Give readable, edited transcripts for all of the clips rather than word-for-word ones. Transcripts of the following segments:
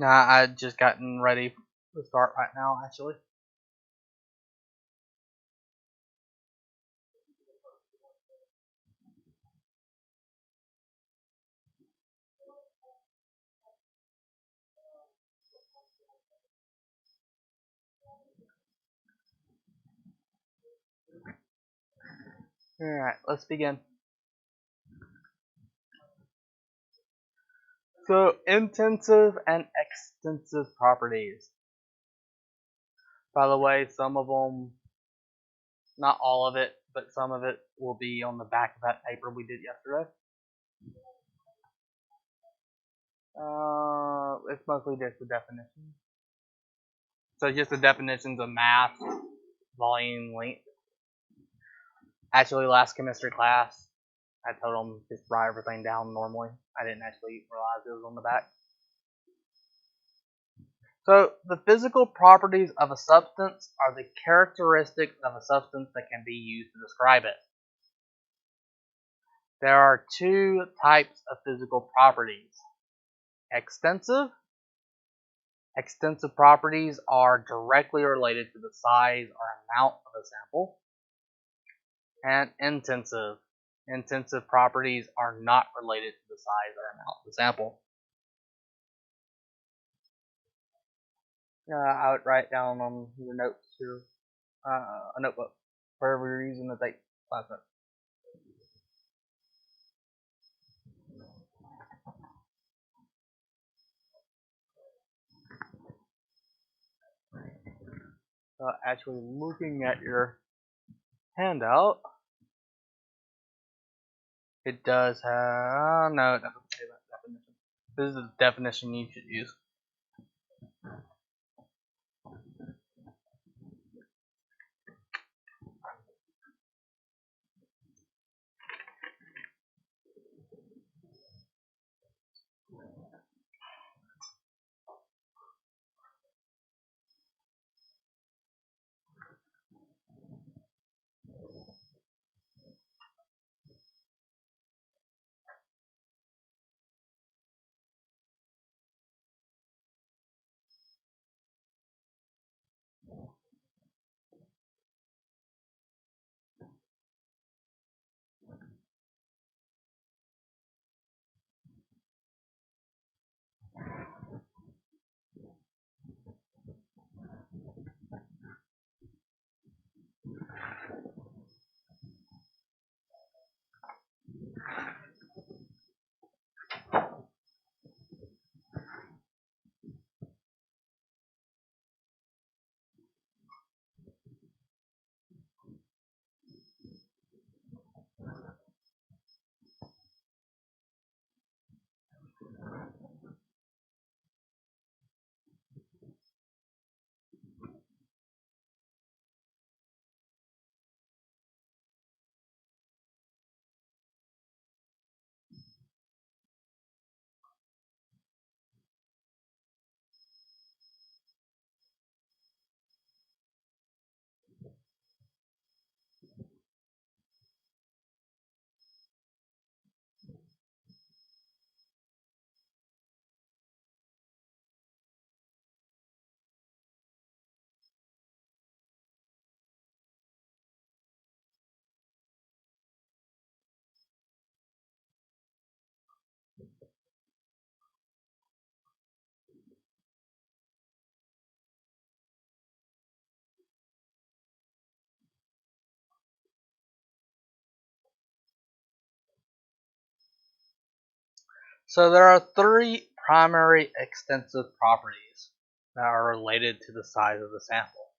Nah, I just gotten ready to start right now, actually. Alright, let's begin. So, intensive and extensive properties. By the way, some of them, not all of it, but some of it will be on the back of that paper we did yesterday. It's mostly just the definitions. So just the definitions of mass, volume, length. Actually, last chemistry class, I told them just write everything down normally. I didn't actually realize it was on the back. So the physical properties of a substance are the characteristics of a substance that can be used to describe it. There are two types of physical properties. Extensive. Extensive properties are directly related to the size or amount of a sample. And intensive. Intensive properties are not related to the size or amount of the sample. I would write down on your notes here, a notebook for every reason to take class notes. Actually, looking at your handout, it does have, no, it doesn't say that definition. This is the definition you should use. So there are three primary extensive properties that are related to the size of the sample.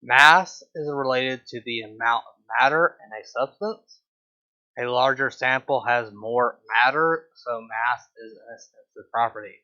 Mass is related to the amount of matter in a substance. A larger sample has more matter, so mass is an extensive property.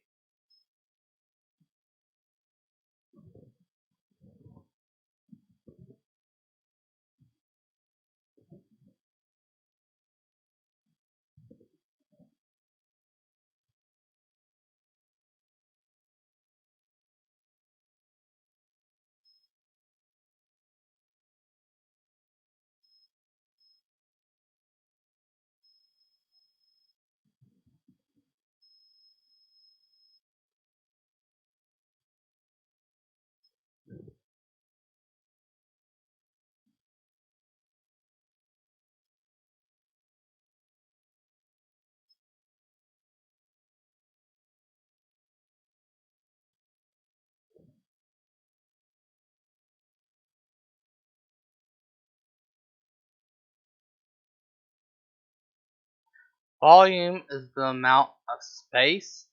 Volume is the amount of space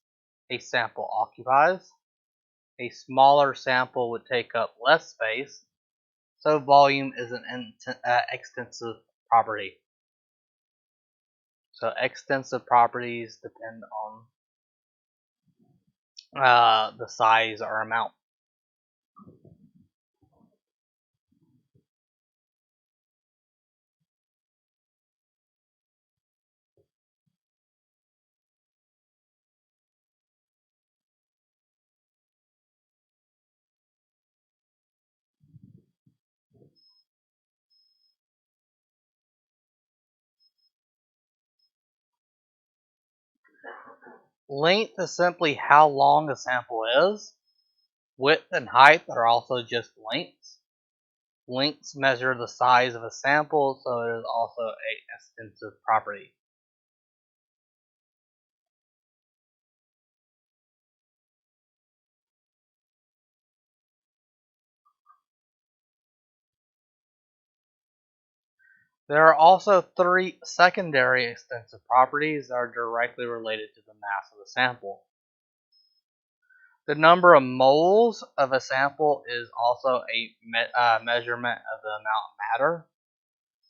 a sample occupies. A smaller sample would take up less space, so volume is an extensive property. So extensive properties depend on the size or amount. Length is simply how long a sample is. Width and height are also just lengths. Lengths measure the size of a sample, so it is also an extensive property. There are also 3 secondary extensive properties that are directly related to the mass of the sample. The number of moles of a sample is also a measurement of the amount of matter.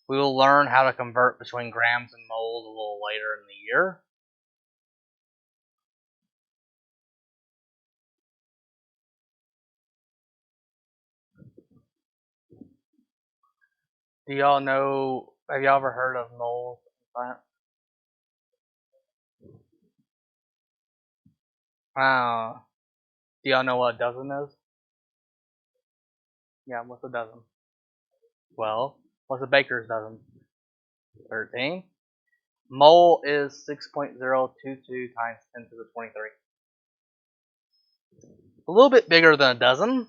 We will learn how to convert between grams and moles a little later in the year. Do y'all know, have y'all ever heard of moles in science? Do y'all know what a dozen is? Yeah, what's a dozen? 12. What's a baker's dozen? 13. Mole is 6.022 times 10 to the 23. A little bit bigger than a dozen.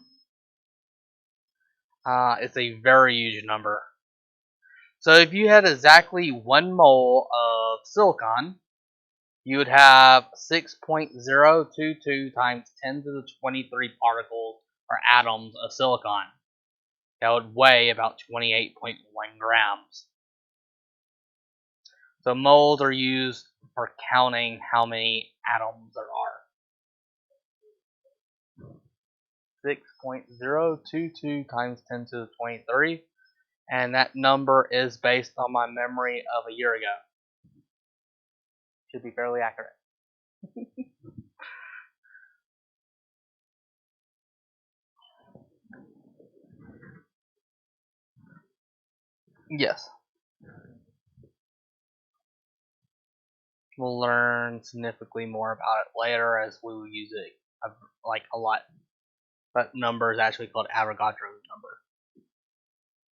It's a very huge number. So if you had exactly 1 mole of silicon, you would have 6.022 times 10 to the 23 particles or atoms of silicon. That would weigh about 28.1 grams. So moles are used for counting how many atoms there are. 6.022 times 10 to the 23, and that number is based on my memory of a year ago. Should be fairly accurate. Yes. We'll learn significantly more about it later as we will use it like a lot. That number is actually called Avogadro's number.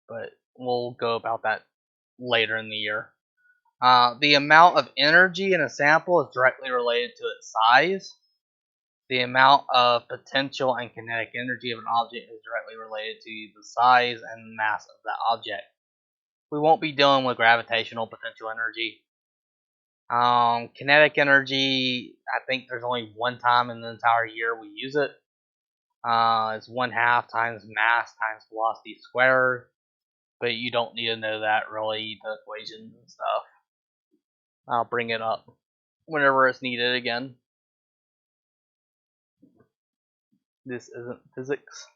But we'll go about that later in the year. The amount of energy in a sample is directly related to its size. The amount of potential and kinetic energy of an object is directly related to the size and mass of that object. We won't be dealing with gravitational potential energy. Kinetic energy, I think there's only one time in the entire year we use it. It's 1/2 times mass times velocity squared. But you don't need to know that really, the equations and stuff. I'll bring it up whenever it's needed again. This isn't physics.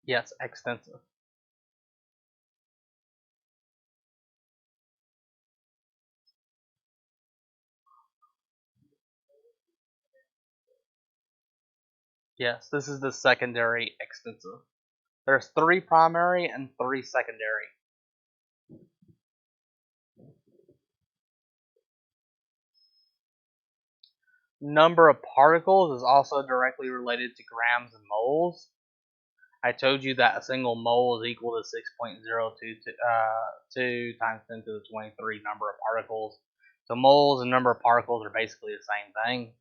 Yes, extensive. Yes, this is the secondary extensive. There's 3 primary and 3 secondary. Number of particles is also directly related to grams and moles. I told you that a single mole is equal to 6.022 times 10 to the 23 number of particles. So moles and number of particles are basically the same thing.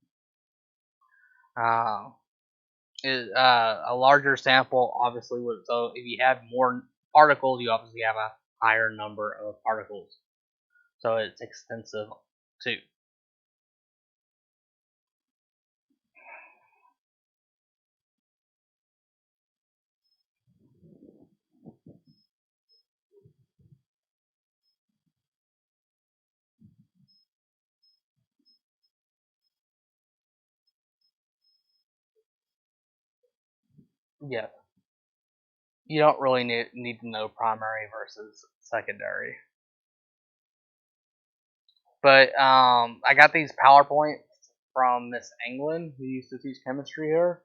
A larger sample obviously would, so if you have more particles, you obviously have a higher number of particles. So it's extensive too. Yeah, you don't really need to know primary versus secondary. But I got these PowerPoints from Miss England, who used to teach chemistry here.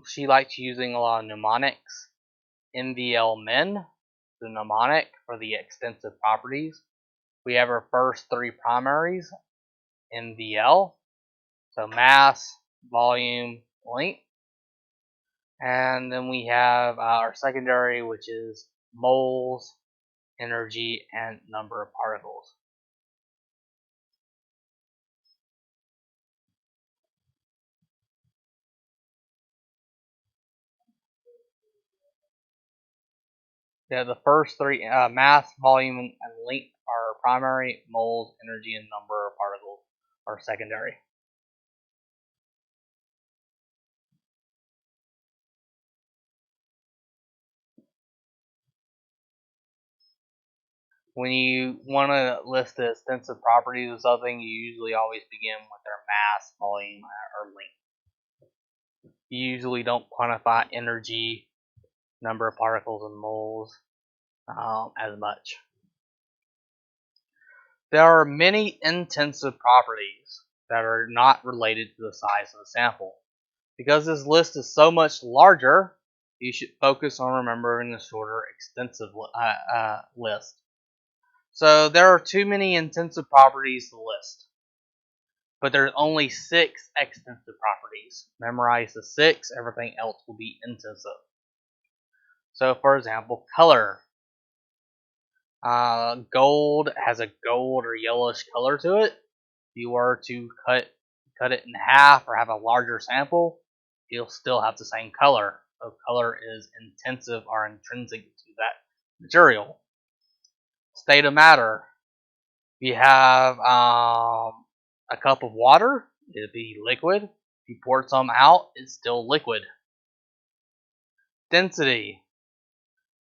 She likes using a lot of mnemonics. NVL min, the mnemonic for the extensive properties. We have our first three primaries, NVL, so mass, volume, length. And then we have our secondary, which is moles, energy, and number of particles. Yeah, the first three, mass, volume, and length are primary, moles, energy, and number of particles are secondary. When you want to list the extensive properties of something, you usually always begin with their mass, volume, or length. You usually don't quantify energy, number of particles, and moles as much. There are many intensive properties that are not related to the size of the sample. Because this list is so much larger, you should focus on remembering the shorter extensive list. So there are too many intensive properties to list, but there's only 6 extensive properties. Memorize the 6, everything else will be intensive. So for example, color. Gold has a gold or yellowish color to it. If you were to cut it in half or have a larger sample, you'll still have the same color. So color is intensive or intrinsic to that material. State of matter. If you have a cup of water, it'll be liquid. If you pour some out, it's still liquid. Density.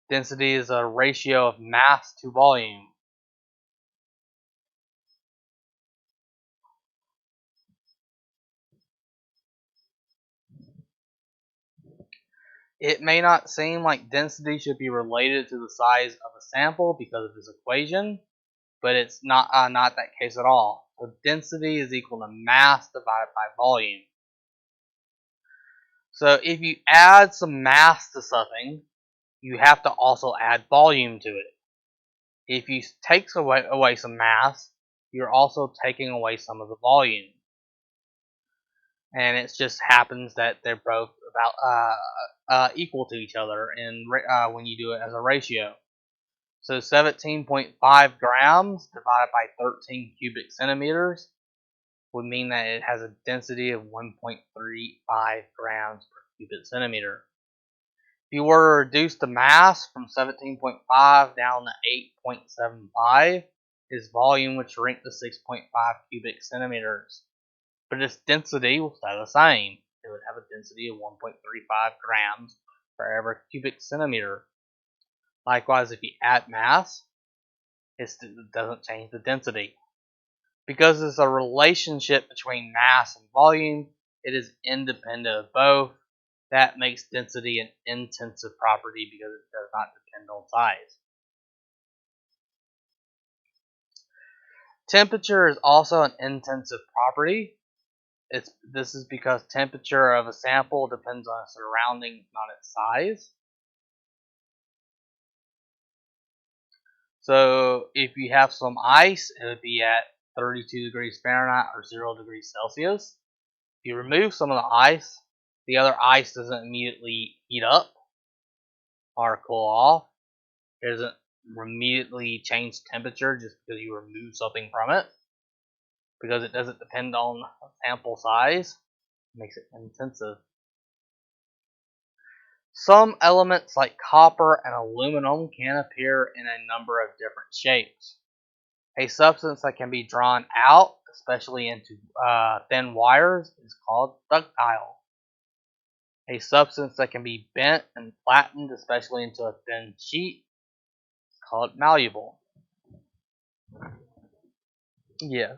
Density is a ratio of mass to volume. It may not seem like density should be related to the size of a sample because of this equation, but it's not that case at all. So density is equal to mass divided by volume. So if you add some mass to something, you have to also add volume to it. If you take away some mass, you're also taking away some of the volume. And it just happens that they're both about equal to each other when you do it as a ratio. So 17.5 grams divided by 13 cubic centimeters would mean that it has a density of 1.35 grams per cubic centimeter. If you were to reduce the mass from 17.5 down to 8.75, its volume would shrink to 6.5 cubic centimeters. But its density will stay the same. It would have a density of 1.35 grams per every cubic centimeter. Likewise, if you add mass, it doesn't change the density. Because it's a relationship between mass and volume, it is independent of both. That makes density an intensive property because it does not depend on size. Temperature is also an intensive property. This is because temperature of a sample depends on its surroundings, not its size. So if you have some ice, it would be at 32 degrees Fahrenheit or 0 degrees Celsius. If you remove some of the ice, the other ice doesn't immediately heat up or cool off. It doesn't immediately change temperature just because you remove something from it, because it doesn't depend on sample size. It makes it intensive. Some elements like copper and aluminum can appear in a number of different shapes. A substance that can be drawn out, especially into thin wires, is called ductile. A substance that can be bent and flattened, especially into a thin sheet, is called malleable. Yes.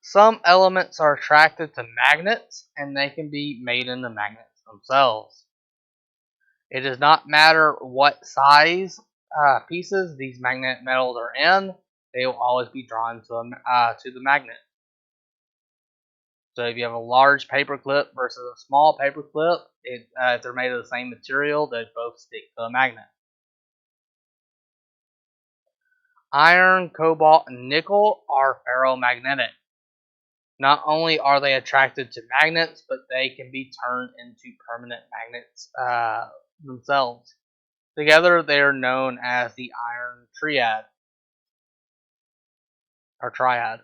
Some elements are attracted to magnets, and they can be made into magnets themselves. It does not matter what size pieces these magnetic metals are in; they will always be drawn to the magnet. So if you have a large paper clip versus a small paper clip, if they're made of the same material, they both stick to a magnet. Iron, cobalt, and nickel are ferromagnetic. Not only are they attracted to magnets, but they can be turned into permanent magnets themselves. Together, they are known as the iron triad or triad.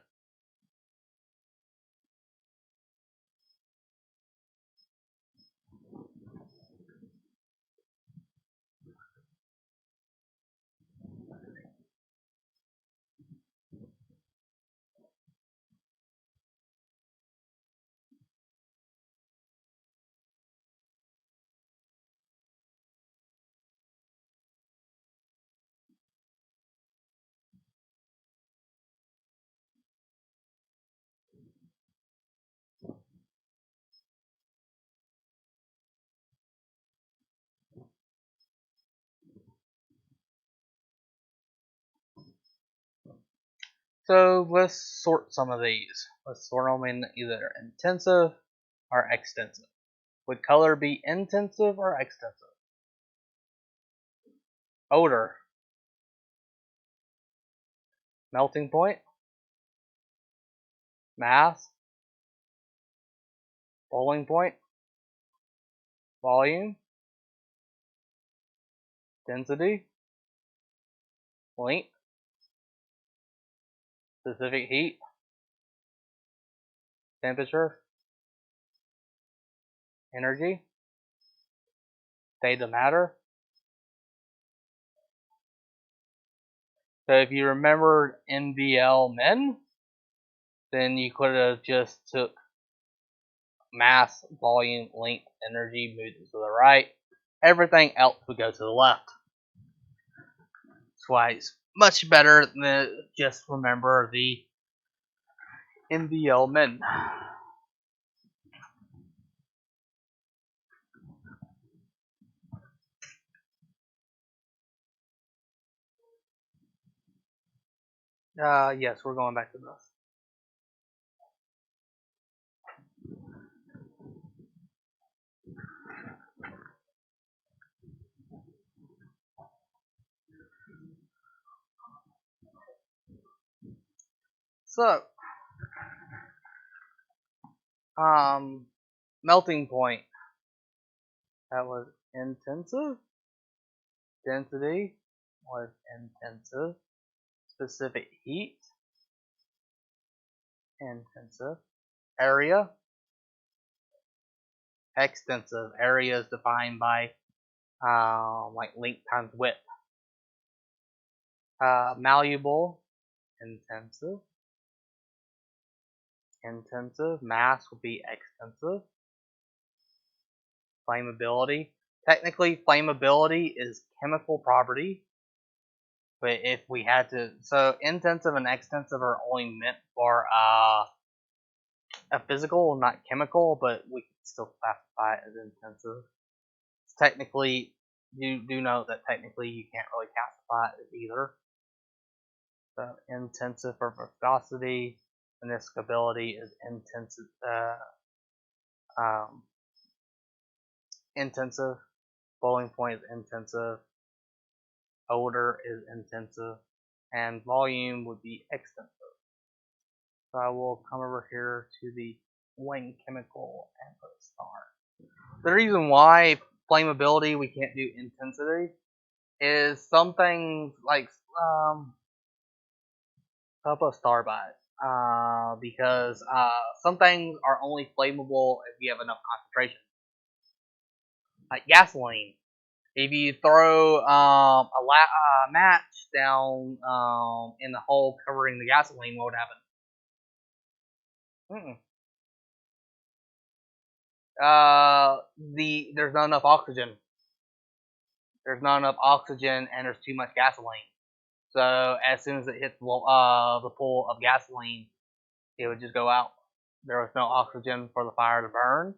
So let's sort some of these. Let's sort them in either intensive or extensive. Would color be intensive or extensive? Odor, melting point, mass, boiling point, volume, density, length, specific heat, temperature, energy, state of matter. So if you remembered MVL min, then you could have just took mass, volume, length, energy, moved it to the right. Everything else would go to the left. That's why it's much better than just remember the MVL min. Yes, we're going back to this. So, melting point. That was intensive. Density was intensive. Specific heat, intensive. Area, extensive. Area is defined by like length times width. Malleable, intensive. Intensive. Mass would be extensive. Flammability. Technically, flammability is chemical property, but if we had to, so intensive and extensive are only meant for a physical, not chemical, but we can still classify it as intensive. Technically, you do know that technically you can't really classify it as either. So intensive for viscosity, and this stability is intensive. Um, intensive. Boiling point is intensive. Odor is intensive, and volume would be extensive. So I will come over here to the flame chemical and put a star. The reason why flammability we can't do intensity is some things like I'll put a star by it. because some things are only flammable if you have enough concentration. Like gasoline. If you throw a match down in the hole covering the gasoline, what would happen? There's not enough oxygen. There's not enough oxygen, and there's too much gasoline. So as soon as it hits the pool of gasoline, it would just go out. There was no oxygen for the fire to burn.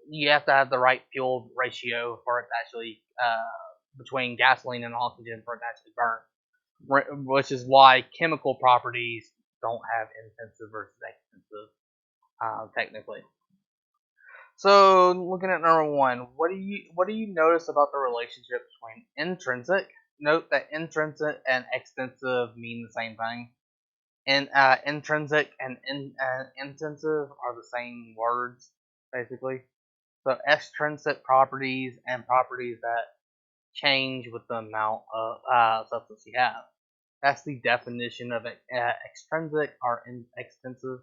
You have to have the right fuel ratio for it to actually between gasoline and oxygen for it to actually burn, which is why chemical properties don't have intensive versus extensive, technically. So looking at number one, what do you notice about the relationship between intrinsic? Note that intrinsic and extensive mean the same thing. And intrinsic and intensive are the same words, basically. So extrinsic properties and properties that change with the amount of substance you have. That's the definition of extrinsic or extensive.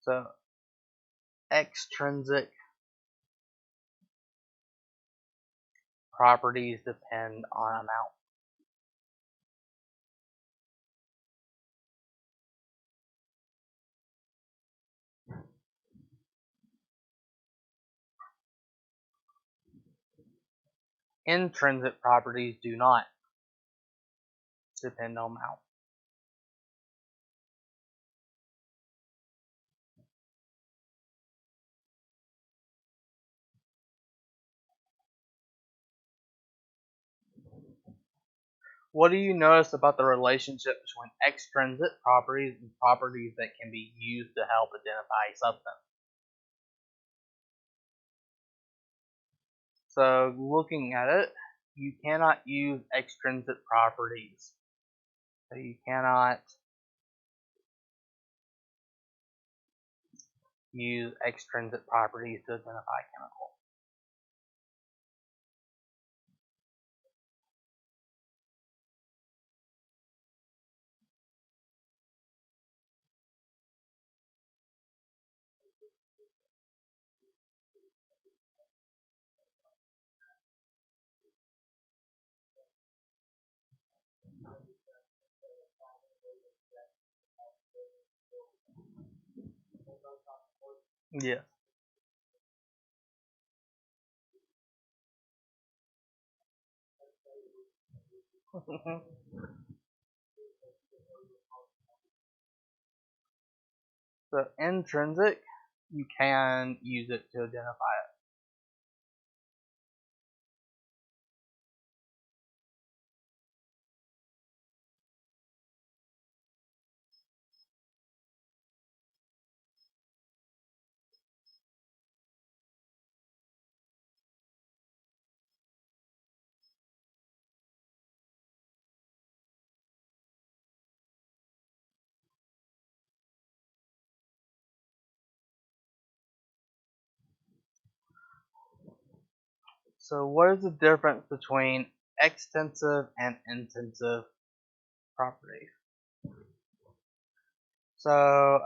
So extrinsic properties depend on amount. Intrinsic properties do not depend on amount. What do you notice about the relationship between extrinsic properties and properties that can be used to help identify a substance? So looking at it, you cannot use extrinsic properties. So you cannot use extrinsic properties to identify a chemical. Yeah. So intrinsic, you can use it to identify it. So what is the difference between extensive and intensive properties? So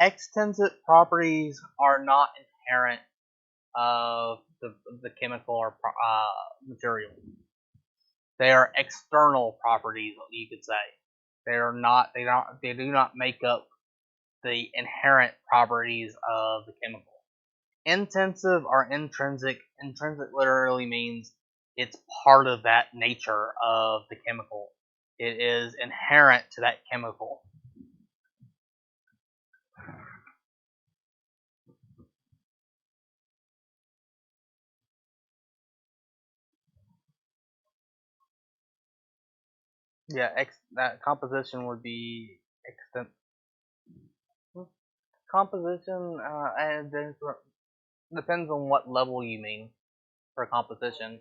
extensive properties are not inherent of the chemical or material. They are external properties, you could say. They are not. They do not make up the inherent properties of the chemical. Intensive or intrinsic. Intrinsic literally means it's part of that nature of the chemical. It is inherent to that chemical. Yeah, that composition would be extent. Composition, and depends on what level you mean for composition.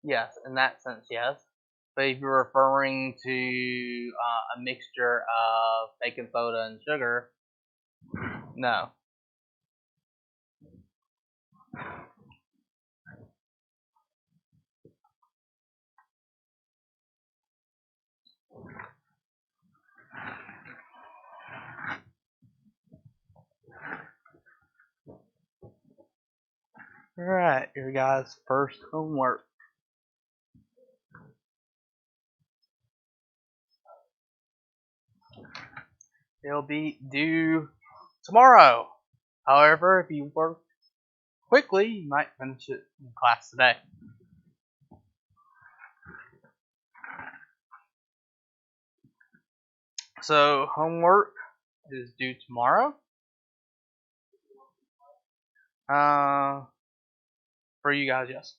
Yes, in that sense, yes. But if you're referring to a mixture of baking soda and sugar, no. Alright, your guys' first homework. It'll be due tomorrow. However, if you work quickly, you might finish it in class today. So, homework is due tomorrow. For you guys, yes.